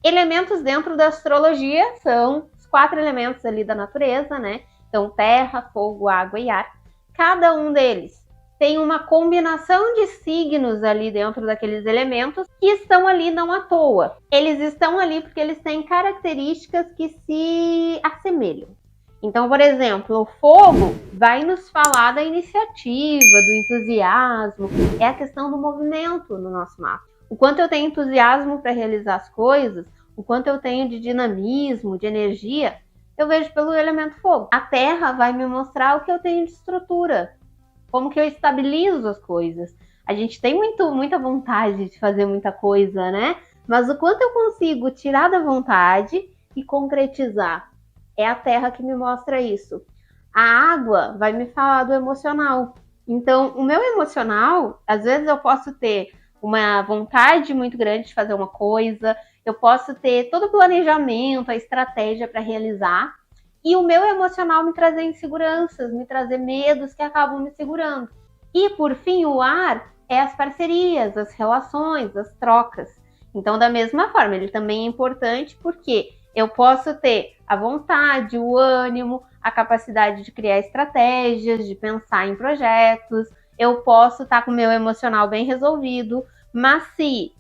Elementos dentro da astrologia são os 4 elementos ali da natureza, né? Então, terra, fogo, água e ar. Cada um deles tem uma combinação de signos ali dentro daqueles elementos que estão ali não à toa. Eles estão ali porque eles têm características que se assemelham. Então, por exemplo, o fogo vai nos falar da iniciativa, do entusiasmo, é a questão do movimento no nosso mapa. O quanto eu tenho entusiasmo para realizar as coisas, o quanto eu tenho de dinamismo, de energia, eu vejo pelo elemento fogo. A terra vai me mostrar o que eu tenho de estrutura, como que eu estabilizo as coisas. A gente tem muita vontade de fazer muita coisa, né? Mas o quanto eu consigo tirar da vontade e concretizar. É a terra que me mostra isso. A água vai me falar do emocional. Então, o meu emocional, às vezes eu posso ter uma vontade muito grande de fazer uma coisa, eu posso ter todo o planejamento, a estratégia para realizar, e o meu emocional me trazer inseguranças, me trazer medos que acabam me segurando. E, por fim, o ar é as parcerias, as relações, as trocas. Então, da mesma forma, ele também é importante porque eu posso ter a vontade, o ânimo, a capacidade de criar estratégias, de pensar em projetos, eu posso estar com o meu emocional bem resolvido, mas se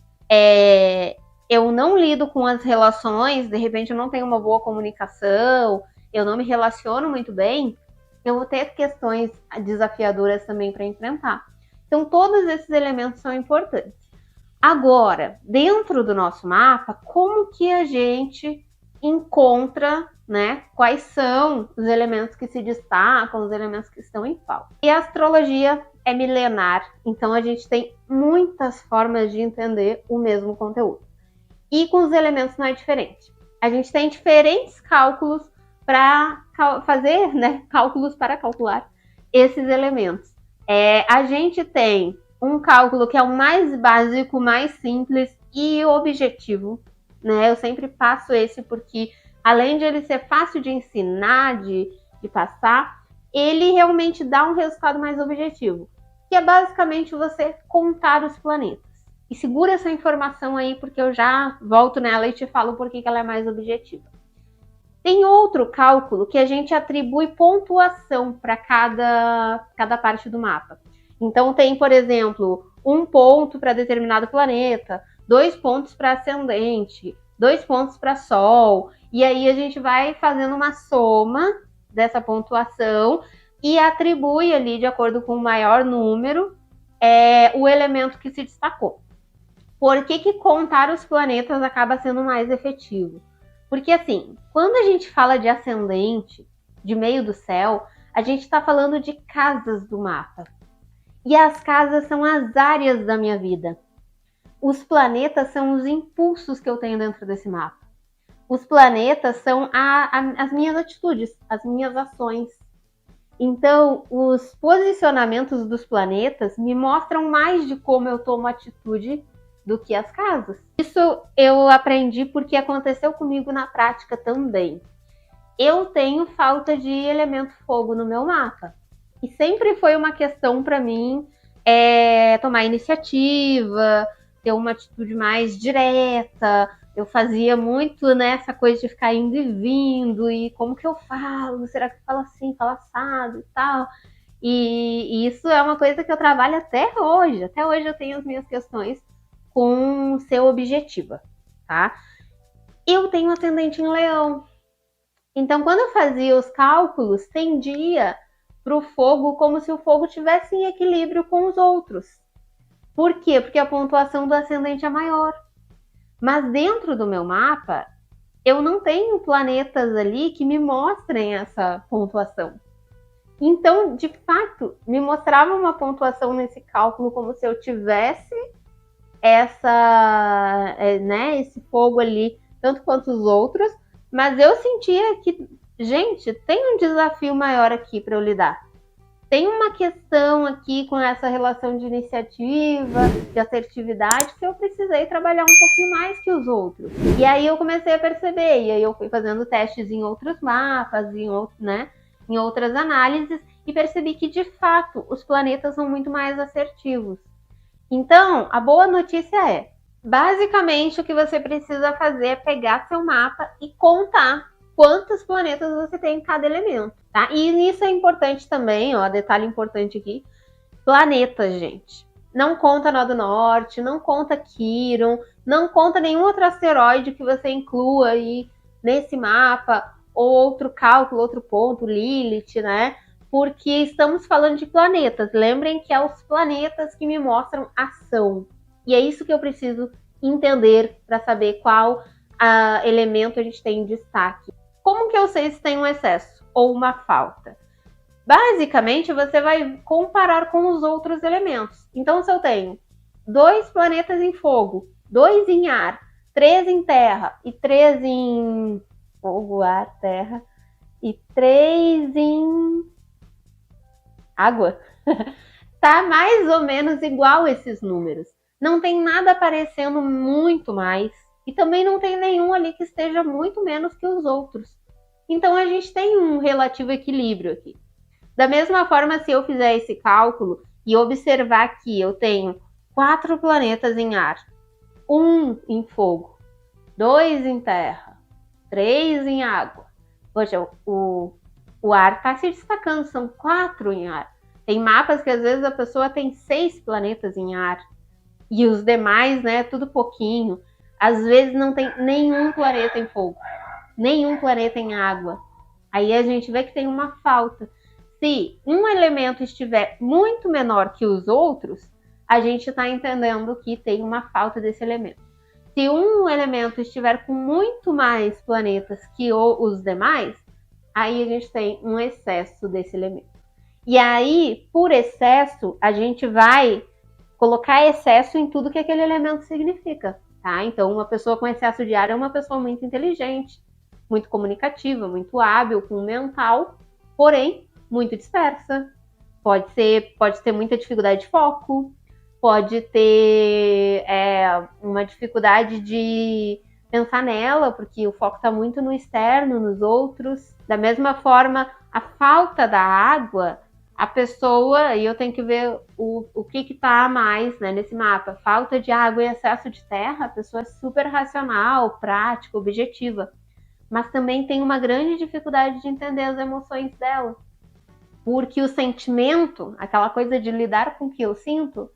eu não lido com as relações, de repente eu não tenho uma boa comunicação, eu não me relaciono muito bem, eu vou ter questões desafiadoras também para enfrentar. Então, todos esses elementos são importantes. Agora, dentro do nosso mapa, como que a gente encontra, né, quais são os elementos que se destacam, os elementos que estão em falta? E a astrologia é milenar, então a gente tem muitas formas de entender o mesmo conteúdo. E com os elementos não é diferente. A gente tem diferentes cálculos para fazer, né, cálculos para calcular esses elementos. A gente tem um cálculo que é o mais básico, mais simples e objetivo, né? Eu sempre passo esse porque, além de ele ser fácil de ensinar, de passar, ele realmente dá um resultado mais objetivo, que é basicamente você contar os planetas. E segura essa informação aí, porque eu já volto nela e te falo por que ela é mais objetiva. Tem outro cálculo que a gente atribui pontuação para cada parte do mapa. Então tem, por exemplo, 1 ponto para determinado planeta, 2 pontos para ascendente, 2 pontos para Sol, e aí a gente vai fazendo uma soma dessa pontuação e atribui ali, de acordo com o maior número, o elemento que se destacou. Por que contar os planetas acaba sendo mais efetivo? Porque, assim, quando a gente fala de ascendente, de meio do céu, a gente está falando de casas do mapa. E as casas são as áreas da minha vida. Os planetas são os impulsos que eu tenho dentro desse mapa. Os planetas são as minhas atitudes, as minhas ações. Então, os posicionamentos dos planetas me mostram mais de como eu tomo atitude do que as casas. Isso eu aprendi porque aconteceu comigo na prática também. Eu tenho falta de elemento fogo no meu mapa. E sempre foi uma questão para mim tomar iniciativa, ter uma atitude mais direta. Eu fazia muito nessa coisa de ficar indo e vindo, e como que eu falo? Será que eu falo assim, falo assado e tal? E isso é uma coisa que eu trabalho até hoje. Até hoje eu tenho as minhas questões com ser objetiva, tá? Eu tenho ascendente em Leão. Então, quando eu fazia os cálculos, tendia para o fogo como se o fogo tivesse em equilíbrio com os outros. Por quê? Porque a pontuação do ascendente é maior. Mas dentro do meu mapa, eu não tenho planetas ali que me mostrem essa pontuação. Então, de fato, me mostrava uma pontuação nesse cálculo como se eu tivesse esse fogo ali, tanto quanto os outros, mas eu sentia que, gente, tem um desafio maior aqui para eu lidar. Tem uma questão aqui com essa relação de iniciativa, de assertividade, que eu precisei trabalhar um pouquinho mais que os outros. E aí eu comecei a perceber, e aí eu fui fazendo testes em outros mapas, em outras análises, e percebi que, de fato, os planetas são muito mais assertivos. Então, a boa notícia é, Basicamente, o que você precisa fazer é pegar seu mapa e contar quantos planetas você tem em cada elemento, tá? E isso é importante também, ó, detalhe importante aqui, planetas, gente. Não conta Nó do Norte, não conta Quiron, não conta nenhum outro asteroide que você inclua aí nesse mapa, ou outro cálculo, outro ponto, Lilith, né? Porque estamos falando de planetas. Lembrem que é os planetas que me mostram ação. E é isso que eu preciso entender para saber qual elemento a gente tem em destaque. Como que eu sei se tem um excesso ou uma falta? Basicamente, você vai comparar com os outros elementos. Então, se eu tenho 2 planetas em fogo, 2 em ar, 3 em terra e 3 em fogo, ar, terra e 3 em água, tá mais ou menos igual esses números. Não tem nada aparecendo muito mais e também não tem nenhum ali que esteja muito menos que os outros. Então a gente tem um relativo equilíbrio aqui. Da mesma forma, se eu fizer esse cálculo e observar que eu tenho 4 planetas em ar, 1 em fogo, 2 em terra, 3 em água. Poxa, o ar está se destacando, são 4 em ar. Tem mapas que às vezes a pessoa tem 6 planetas em ar e os demais, né, tudo pouquinho. Às vezes não tem nenhum planeta em fogo, nenhum planeta em água. Aí a gente vê que tem uma falta. Se um elemento estiver muito menor que os outros, a gente está entendendo que tem uma falta desse elemento. Se um elemento estiver com muito mais planetas que os demais, aí a gente tem um excesso desse elemento. E aí, por excesso, a gente vai colocar excesso em tudo que aquele elemento significa, tá? Então, uma pessoa com excesso de ar é uma pessoa muito inteligente, muito comunicativa, muito hábil, com mental, porém, muito dispersa. Pode ter muita dificuldade de foco, pode ter uma dificuldade de pensar nela, porque o foco está muito no externo, nos outros. Da mesma forma, a falta da água, a pessoa, e eu tenho que ver o que está a mais, né, nesse mapa. Falta de água e excesso de terra, a pessoa é super racional, prática, objetiva. Mas também tem uma grande dificuldade de entender as emoções dela. Porque o sentimento, aquela coisa de lidar com o que eu sinto,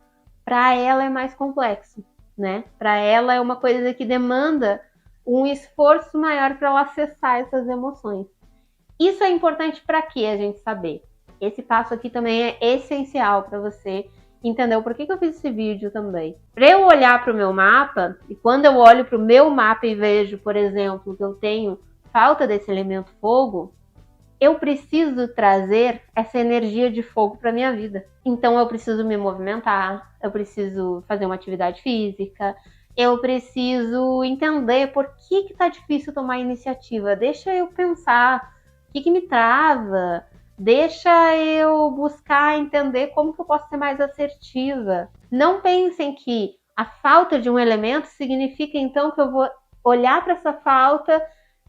para ela é mais complexo, né? Para ela é uma coisa que demanda um esforço maior para ela acessar essas emoções. Isso é importante para que a gente saber. Esse passo aqui também é essencial para você entender o porquê que eu fiz esse vídeo também. Para eu olhar para o meu mapa, e quando eu olho para o meu mapa e vejo, por exemplo, que eu tenho falta desse elemento fogo, eu preciso trazer essa energia de fogo para minha vida. Então eu preciso me movimentar, eu preciso fazer uma atividade física, eu preciso entender por que tá difícil tomar iniciativa. Deixa eu pensar o que me trava, deixa eu buscar entender como que eu posso ser mais assertiva. Não pensem que a falta de um elemento significa então que eu vou olhar para essa falta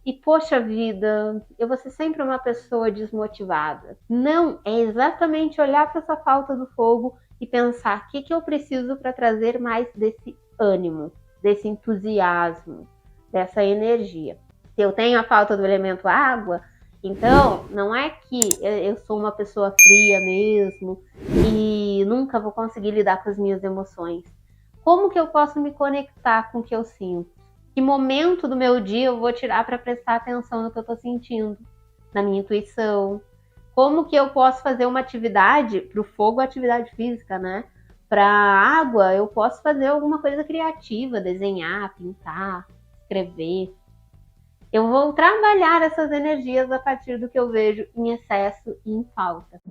e, poxa vida, eu vou ser sempre uma pessoa desmotivada. Não, é exatamente olhar para essa falta do fogo e pensar o que eu preciso para trazer mais desse ânimo, desse entusiasmo, dessa energia. Se eu tenho a falta do elemento água, então não é que eu sou uma pessoa fria mesmo e nunca vou conseguir lidar com as minhas emoções. Como que eu posso me conectar com o que eu sinto? Que momento do meu dia eu vou tirar para prestar atenção no que eu estou sentindo, na minha intuição? Como que eu posso fazer uma atividade, para o fogo, atividade física, né? Para a água, eu posso fazer alguma coisa criativa, desenhar, pintar, escrever. Eu vou trabalhar essas energias a partir do que eu vejo em excesso e em falta.